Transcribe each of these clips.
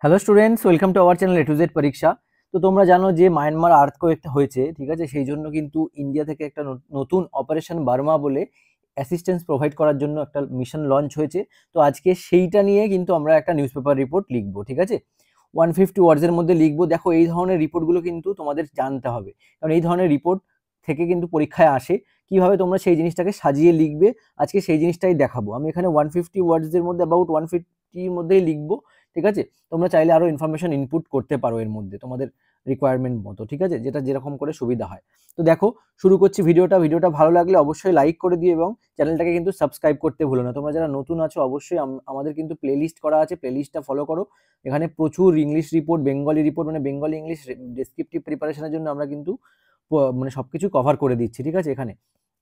Hello students, welcome to our channel A to Z পরীক্ষা। তো তোমরা জানো যে মায়ানমার আর্থকোয়েকটা হয়েছে, ঠিক আছে? সেই জন্য কিন্তু ইন্ডিয়া থেকে একটা নতুন অপারেশন বার্মা বলে অ্যাসিস্ট্যান্স প্রোভাইড করার জন্য একটা মিশন লঞ্চ হয়েছে। তো আজকে সেইটা নিয়ে কিন্তু আমরা একটা নিউজ পেপার রিপোর্ট লিখবো, ঠিক আছে? 150 ওয়ার্ডসের মধ্যে লিখবো। দেখো, এই ধরনের রিপোর্টগুলো কিন্তু তোমাদের জানতে হবে, কারণ এই ধরনের রিপোর্ট থেকে কিন্তু পরীক্ষায় আসে। কিভাবে তোমরা সেই জিনিসটাকে সাজিয়ে লিখবে, আজকে সেই জিনিসটাই দেখাবো। আমি এখানে 150 ওয়ার্ডসের মধ্যে অ্যাবাউট 150-র মধ্যেই লিখবো, ঠিক আছে? তোমরা চাইলে আরো ইনফরমেশন ইনপুট করতে পারো এর মধ্যে তোমাদের রিকোয়ারমেন্ট মতো, ঠিক আছে? যেটা যেরকম করে সুবিধা হয়। তো দেখো, শুরু করছি ভিডিওটা ভালো লাগলে অবশ্যই লাইক করে দিও এবং চ্যানেলটাকে কিন্তু সাবস্ক্রাইব করতে ভুলো না। তোমরা যারা নতুন আছো অবশ্যই আমাদের কিন্তু প্লেলিস্ট করা আছে, প্লেলিস্টটা ফলো করো। এখানে প্রচুর ইংলিশ রিপোর্ট, বেঙ্গলি রিপোর্ট, মানে বেঙ্গলি ইংলিশ ডেসক্রিপটিভ প্রিপারেশনের জন্য আমরা কিন্তু মানে সবকিছু কভার করে দিচ্ছি, ঠিক আছে এখানে।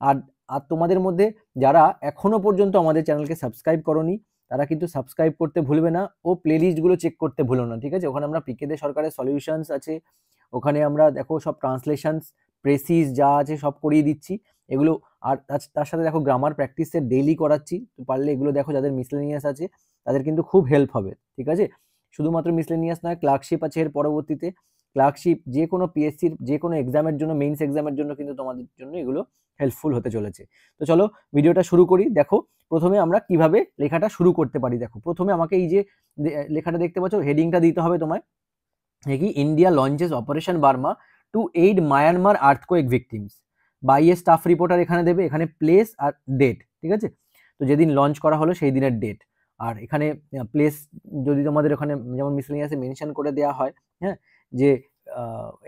আর আর তোমাদের মধ্যে যারা এখনো পর্যন্ত আমাদের চ্যানেলকে সাবস্ক্রাইব করোনি, তারা কিন্তু সাবস্ক্রাইব করতে ভুলবে না ও প্লেলিস্টগুলো চেক করতে ভুলো না, ঠিক আছে? ওখানে আমরা পিকে দে সরকারের সলিউশনস আছে, ওখানে আমরা দেখো সব ট্রান্সলেশনস, প্রেসিস যা আছে সব করিয়ে দিচ্ছি এগুলো। আর তার সাথে দেখো গ্রামার প্র্যাকটিসের ডেইলি করাচ্ছি, তো পারলে এগুলো দেখো। যাদের মিসলেনিয়াস আছে তাদের কিন্তু খুব হেল্প হবে, ঠিক আছে? শুধুমাত্র মিসলেনিয়াস নয়, ক্লার্কশিপ আছে এর পরবর্তীতে। ক্লার্কশিপ যে কোনো পিএসসির যে কোনো এক্সামের জন্য, মেইনস এক্সামের জন্য কিন্তু তোমাদের জন্য এগুলো হেল্পফুল হতে চলেছে। তো চলো ভিডিওটা শুরু করি। দেখো, প্রথমে আমরা কিভাবে লেখাটা শুরু করতে পারি। দেখো, প্রথমে আমাকে এই যে লেখাটা দেখতে পাচ্ছ, হেডিংটা দিতে হবে তোমায়। কি, India launches operation Brahma to aid Myanmar earthquake victims by a staff reporter এখানে দেবে, এখানে প্লেস আর ডেট, ঠিক আছে? তো যেদিন লঞ্চ করা হলো সেই দিনের ডেট। আর এখানে প্লেস যদি তোমাদের ওখানে যেমন মিসলেনিয়াসে মেনশন করে দেওয়া হয়, হ্যাঁ, যে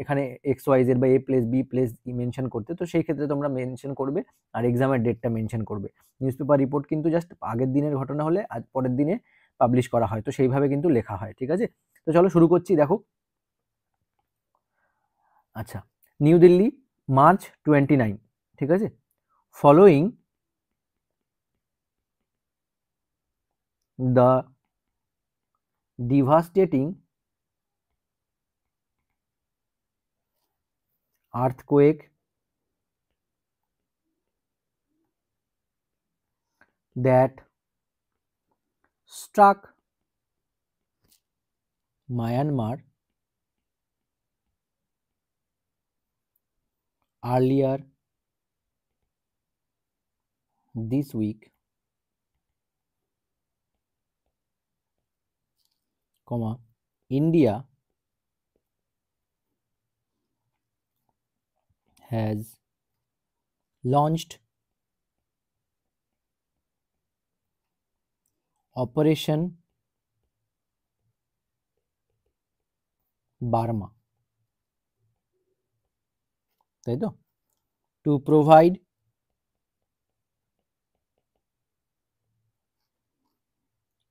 এখানে এক্স ওয়াই জেড বা A place B place mention করতে, তো সেই ক্ষেত্রে তোমরা মেনশন করবে আর এক্সামের ডেটটা মেনশন করবে। নিউজ পেপার রিপোর্ট কিন্তু জাস্ট আগের দিনের ঘটনা হলে আজ পরের দিনে পাবলিশ করা হয়, তো সেইভাবে কিন্তু লেখা হয়, ঠিক আছে? তো চলো শুরু করছি। দেখো, আচ্ছা, নিউ দিল্লি, মার্চ 29, ঠিক আছে? Following the devastating earthquake that struck Myanmar earlier this week, India has launched Operation Burma, তাই তো? To provide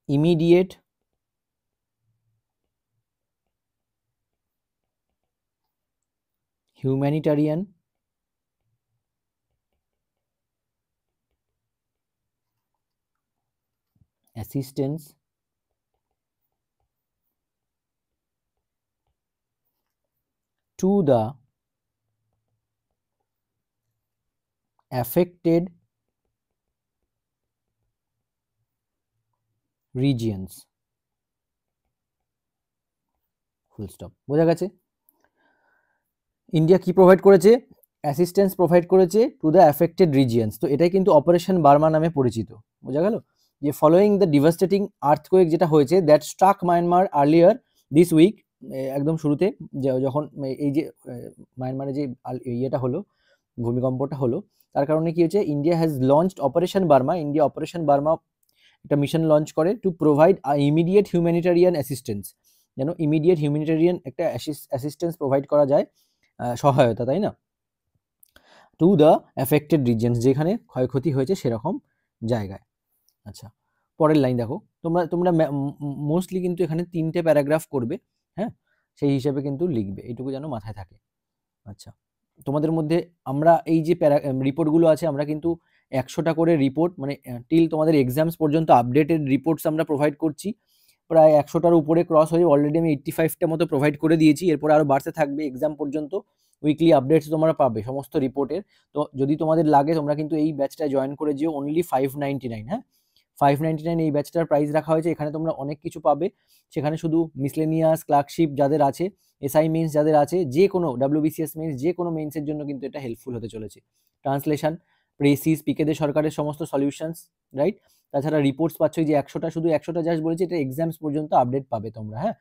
immediate humanitarian assistance to the affected regions, full stop. বোঝা গেছে? ইন্ডিয়া কি প্রোভাইড করেছে? অ্যাসিস্ট্যান্স প্রোভাইড করেছে to the affected regions. তো এটাই কিন্তু অপারেশন বার্মা নামে পরিচিত। বোঝা গেল? যে ফলোয়িং দ্য ডিভাস্টেটিং আর্থকোয়েক যেটা হয়েছে, that struck Myanmar earlier this week, একদম শুরুতে যখন এই যে মায়ানমারে যে ইয়েটা হলো, ভূমিকম্পটা হলো, তার কারণে কি হয়েছে, India has launched operation Burma. India operation Burma একটা মিশন লঞ্চ করে to provide immediate humanitarian assistance, যেন ইমিডিয়েট হিউম্যানিটারিয়ান একটা অ্যাসিস্ট্যান্স প্রোভাইড করা যায়, সহায়তা, তাই না? টু দ্য অ্যাফেক্টেড রিজিয়নস, যেখানে ক্ষয়ক্ষতি হয়েছে সেরকম জায়গায়। আচ্ছা, পরের লাইন দেখো। তোমরা তোমরা মোস্টলি কিন্তু এখানে 3টে প্যারাগ্রাফ করবে, হ্যাঁ, সেই হিসেবে কিন্তু লিখবে, এইটুকু যেন মাথায় থাকে। আচ্ছা, তোমাদের মধ্যে আমরা এই যে রিপোর্টগুলো আছে, আমরা কিন্তু 100টা করে রিপোর্ট, মানে টিল তোমাদের এক্সামস পর্যন্ত আপডেটেড রিপোর্টস আমরা প্রোভাইড করছি। প্রায় 100টার উপরে ক্রস হয়ে অলরেডি আমি 85টা মতো প্রোভাইড করে দিয়েছি। এরপরে আরও বাড়তে থাকবে এক্সাম পর্যন্ত। উইকলি আপডেটস তোমরা পাবে সমস্ত রিপোর্টের। তো যদি তোমাদের লাগে তোমরা কিন্তু এই ব্যাচটা জয়েন করে যেও, অনলি 599, হ্যাঁ, 599 এই ব্যাচটার প্রাইস রাখা হয়েছে। এখানে তোমরা অনেক কিছু পাবে, সেখানে শুধু মিসলেনিয়াস, ক্লার্কশিপ যাদের আছে, এসআই মেন্স যাদের আছে, যে কোনো WBCS মেন্স, যে কোনো মেন্সের জন্য কিন্তু এটা হেল্পফুল হতে চলেছে। ট্রান্সলেশন, প্রেসিস, পিকে দে সরকারের সমস্ত সলিউশনস, রাইট। তাছাড়া রিপোর্টস পাচ্ছ, যে 100টা, শুধু 100টা জাস্ট বলেছি, এটা এক্সামস পর্যন্ত আপডেট পাবে তোমরা, হ্যাঁ,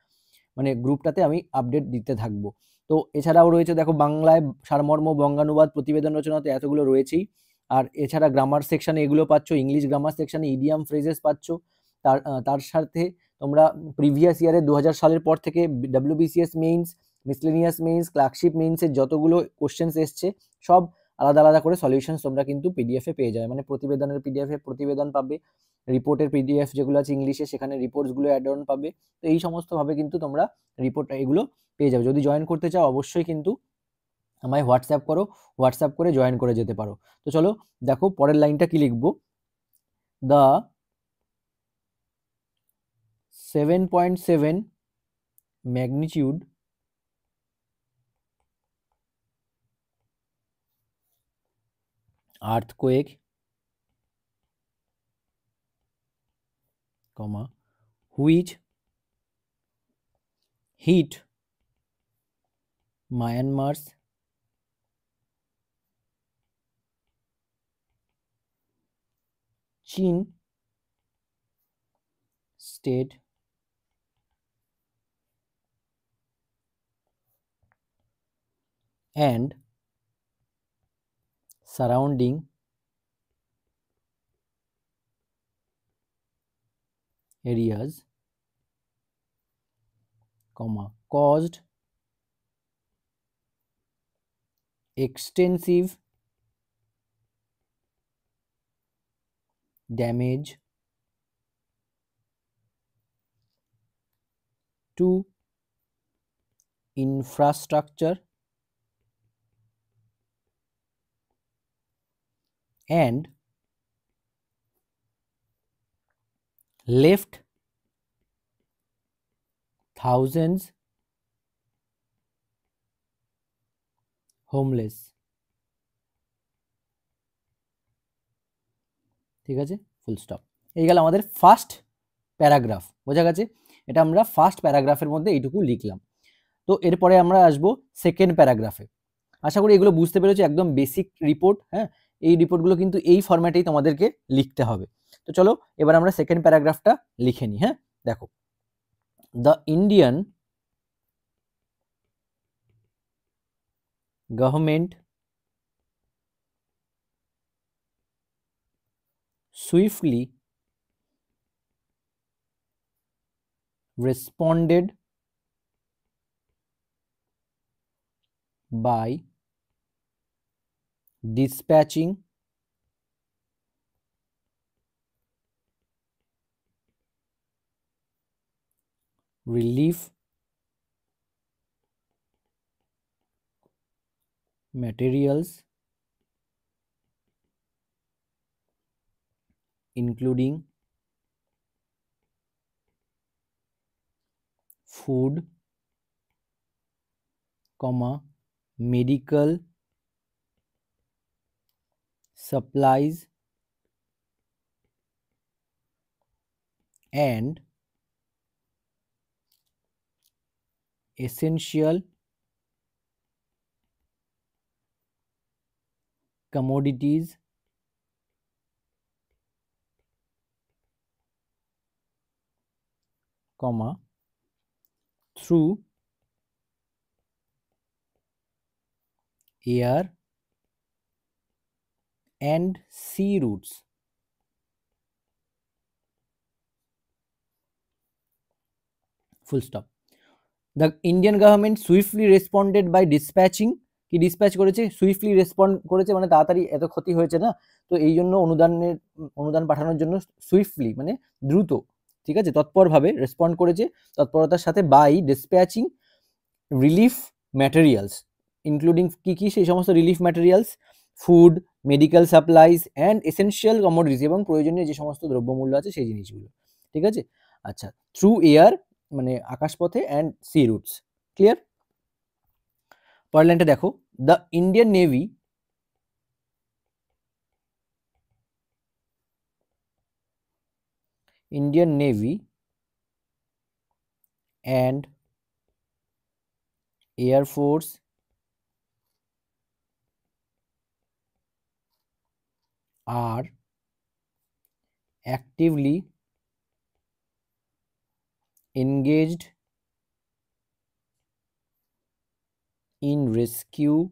মানে গ্রুপটাতে আমি আপডেট দিতে থাকবো। তো এছাড়াও রয়েছে দেখো বাংলায় সারমর্ম, বঙ্গানুবাদ, প্রতিবেদন রচনাতে এতগুলো রয়েছেই। আর এছাড়া গ্রামার সেকশনে এগুলো পাচ্ছ, ইংলিশ গ্রামার সেকশনে ইডিয়াম ফ্রেজেস পাচ্ছ। তার সাথে তোমরা প্রিভিয়াস ইয়ারে 2000 সালের পর থেকে WBCS mains, miscellaneous mains, clerkship মেইনসের যতগুলো কোশ্চেন্স এসছে সব আলাদা আলাদা করে সলিউশনস তোমরা কিন্তু পিডিএফে পেয়ে যাবে। মানে প্রতিবেদনের পিডিএফে প্রতিবেদন পাবে, রিপোর্টের পিডিএফ যেগুলো আছে ইংলিশে সেখানে রিপোর্টসগুলো অ্যাড অন পাবে। তো এই সমস্তভাবে কিন্তু তোমরা রিপোর্ট এগুলো পেয়ে যাবে। যদি জয়েন করতে চাও অবশ্যই কিন্তু আমায় হোয়াটসঅ্যাপ করো, হোয়াটসঅ্যাপ করে জয়েন করে যেতে পারো। তো চলো দেখো পরের লাইনটা কি লিখবো। The 7.7 magnitude earthquake, which hit Myanmar's Chin state and surrounding areas, caused extensive damage to infrastructure and left thousands homeless। ঠিক আছে, ফুল স্টপ। এই গেল আমাদের ফার্স্ট প্যারাগ্রাফ, বোঝা গেছে? এটা আমরা ফার্স্ট প্যারাগ্রাফের মধ্যে এইটুকু লিখলাম। তো এরপরে আমরা আসবো সেকেন্ড প্যারাগ্রাফে। আশা করি এগুলো বুঝতে পেরেছো, একদম বেসিক রিপোর্ট, হ্যাঁ। এই রিপোর্টগুলো কিন্তু এই ফরম্যাটেই তোমাদেরকে লিখতে হবে। তো চলো এবার আমরা সেকেন্ড প্যারাগ্রাফটা লিখে নিই, হ্যাঁ। দেখো, the Indian government swiftly responded by dispatching relief materials including food, medical supplies and essential commodities through air and sea routes। Full stop. The Indian government swiftly responded by dispatching, কি dispatch করেছে? Swiftly respond করেছে, মানে তাড়াতাড়ি, এত ক্ষতি হয়েছে না, তো এই জন্য অনুদান পাঠানোর জন্য সুইফটলি মানে দ্রুত, ঠিক আছে, তৎপরভাবে রেসপন্ড করেছে, তৎপরতার সাথে, বাই ডিসপ্যাচিং রিলিফ ম্যাটেরিয়ালস, ইনক্লুডিং কি কি সেই সমস্ত relief materials, food, medical supplies and essential commodities, এবং প্রয়োজনীয় যে সমস্ত দ্রব্যমূল্য আছে সেই জিনিসগুলো, ঠিক আছে। আচ্ছা, থ্রু এয়ার মানে আকাশপথে, অ্যান্ড সি রুটস, ক্লিয়ার? পরের লাইনটা দেখো, the Indian navy Indian Navy and Air Force are actively engaged in rescue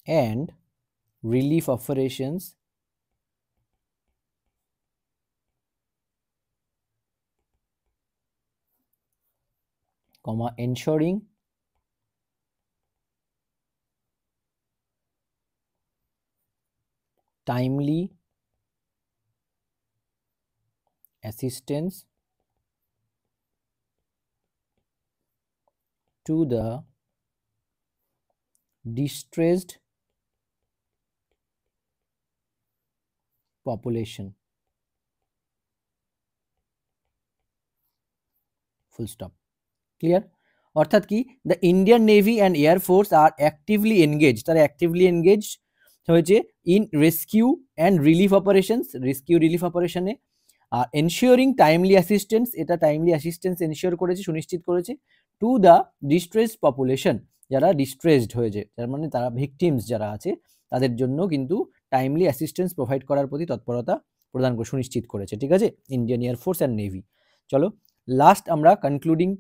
and relief operations, ensuring timely assistance to the distressed population. Full stop. Clear? অর্থাৎ কি, the Indian navy and air force আর actively engage, তারা actively engage হয়েছে in rescue and relief operations, rescue relief অপারেশনে। আর ensuring timely assistance, এটা timely assistance ensure করেছে, সুনিশ্চিত করেছে টু দ্য ডিস্ট্রেসড পপুলেশন, যারা ডিস্ট্রেসড হয়েছে, যার মানে তারা ভিকটিমস যারা আছে তাদের জন্য কিন্তু টাইমলি অ্যাসিস্ট্যান্স প্রোভাইড করার প্রতি তৎপরতা প্রদান করে সুনিশ্চিত করেছে। ঠিক আছে, ইন্ডিয়ান এয়ারফোর্স অ্যান্ড নেভি। চলো লাস্ট আমরা কনক্লুডিং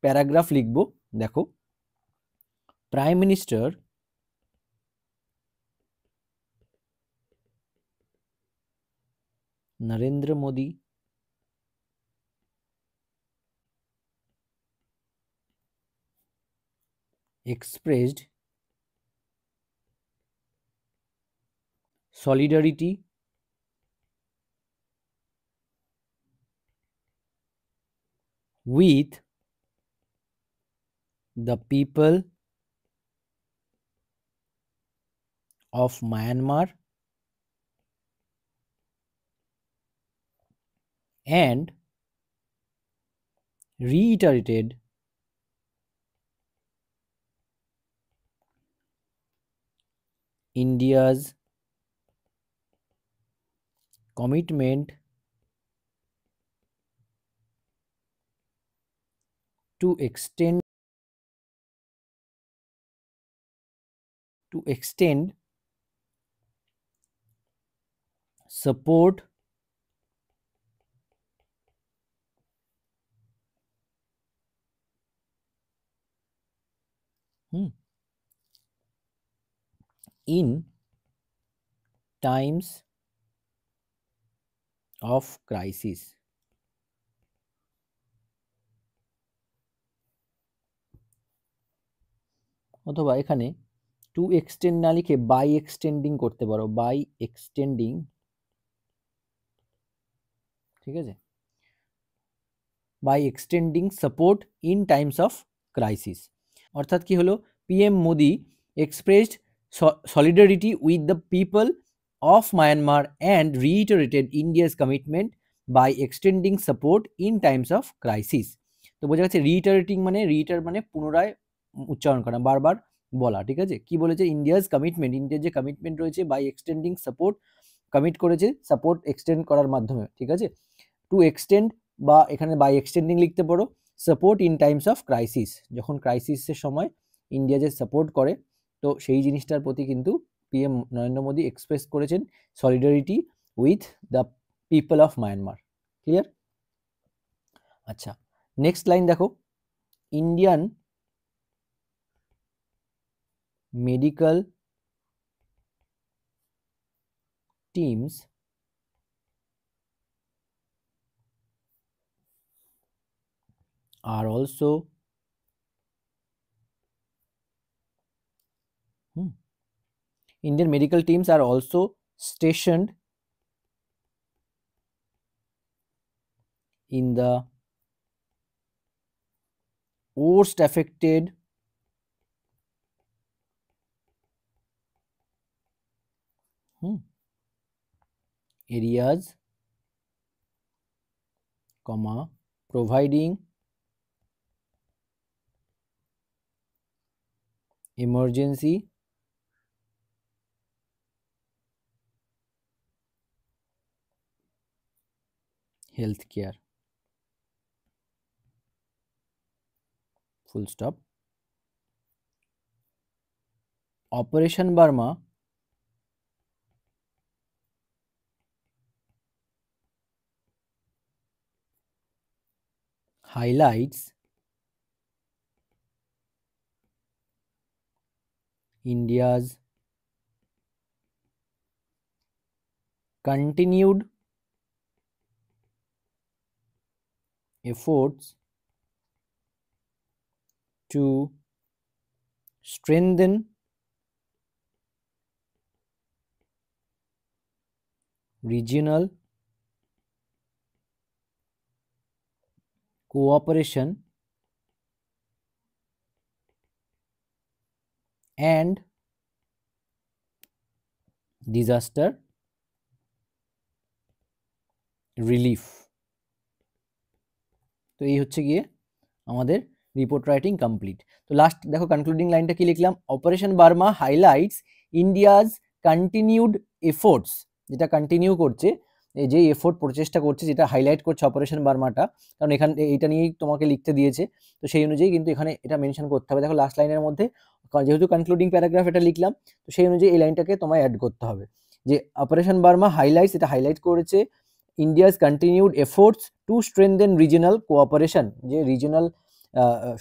প্যারাগ্রাফ লিখব। দেখো, prime minister Narendra Modi expressed solidarity with the people of Myanmar and reiterated India's commitment to extend support in times of crisis। অথবা এখানে টু এক্সটেন্ড না লিখে বাই এক্সটেন্ডিং করতে পারো, বাই এক্সটেন্ডিং। ঠিক আছে, by extending support in times of crisis. অর্থাৎ কি হলো, PM Modi expressed solidarity with the people of Myanmar and reiterated India's commitment by extending support in times of crisis। তো বোঝা যাচ্ছে রিইটারেটিং মানে, রিইটার মানে পুনরায় উচ্চারণ করা, বারবার বলা। ঠিক আছে, কি বলেছে, ইন্ডিয়াস কমিটমেন্ট, ইন্ডিয়ার যে কমিটমেন্ট রয়েছে, বাই এক্সটেন্ডিং সাপোর্ট, কমিট করেছে সাপোর্ট এক্সটেন্ড করার মাধ্যমে। ঠিক আছে, টু এক্সটেন্ড বা এখানে বাই এক্সটেন্ডিং লিখতে পারো, support in times of crisis, যখন ক্রাইসিসের সময় ইন্ডিয়া যে সাপোর্ট করে, তো সেই জিনিসটার প্রতি কিন্তু পিএম নরেন্দ্র মোদী এক্সপ্রেস করেছেন solidarity with the people of Myanmar. Clear? আচ্ছা, নেক্সট লাইন দেখো, Indian medical teams are also Indian medical teams are also stationed in the worst affected areas, providing emergency health care, full stop. Operation Burma highlights India's continued efforts to strengthen regional cooperation and disaster relief। তো এই হচ্ছে গিয়ে আমাদের report writing complete. তো last দেখো concluding লাইনটা কি লিখলাম, operation Burma highlights India's continued efforts, যেটা কন্টিনিউ করছে, এই যে এফোর্ট প্রচেষ্টা করছে, যেটা হাইলাইট করছে অপারেশন বার্মাটা, কারণ এখানে এইটা নিয়েই তোমাকে লিখতে দিয়েছে, তো সেই অনুযায়ী কিন্তু এখানে এটা মেনশন করতে হবে। দেখো লাস্ট লাইনের মধ্যে যেহেতু কনক্লুডিং প্যারাগ্রাফ এটা লিখলাম, তো সেই অনুযায়ী এই লাইনটাকে তোমায় অ্যাড করতে হবে যে অপারেশন বার্মা হাইলাইটস, এটা হাইলাইট করেছে India's continued efforts to strengthen regional cooperation, যে রিজিনাল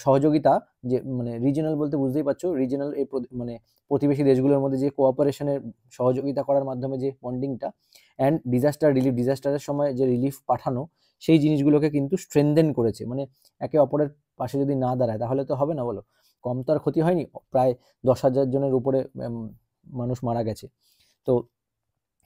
সহযোগিতা, যে মানে রিজিনাল বলতে বুঝতেই পারছো, রিজিনাল এই মানে প্রতিবেশী দেশগুলোর মধ্যে যে কোঅপারেশনের সহযোগিতা করার মাধ্যমে যে বন্ডিংটা, অ্যান্ড ডিজাস্টার রিলিফ, ডিজাস্টারের সময় যে রিলিফ পাঠানো, সেই জিনিসগুলোকে কিন্তু স্ট্রেনদেন করেছে। মানে একে অপরের পাশে যদি না দাঁড়ায় তাহলে তো হবে না, বলো, কম তো আর ক্ষতি হয়নি, প্রায় 10,000 জনের উপরে মানুষ মারা গেছে, তো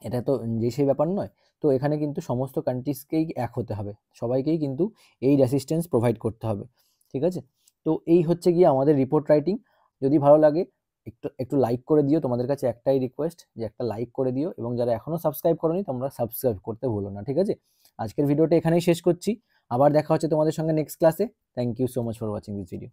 এটা তো যে সেই ব্যাপার নয়। তো এখানে কিন্তু সমস্ত কান্ট্রিজকেই এক হতে হবে, সবাইকেই কিন্তু এইড অ্যাসিস্ট্যান্স প্রোভাইড করতে হবে, ঠিক আছে। তো এই হচ্ছে গিয়ে আমাদের রিপোর্ট রাইটিং। যদি ভালো লাগে একটু একটু লাইক করে দিও, তোমাদের কাছে একটাই রিকোয়েস্ট যে একটা লাইক করে দিও, এবং যারা এখনও সাবস্ক্রাইব করোনি তোমরা সাবস্ক্রাইব করতে ভুলো না, ঠিক আছে। আজকের ভিডিওটা এখানেই শেষ করছি, আবার দেখা হচ্ছে তোমাদের সঙ্গে নেক্সট ক্লাসে। Thank you so much for watching this video.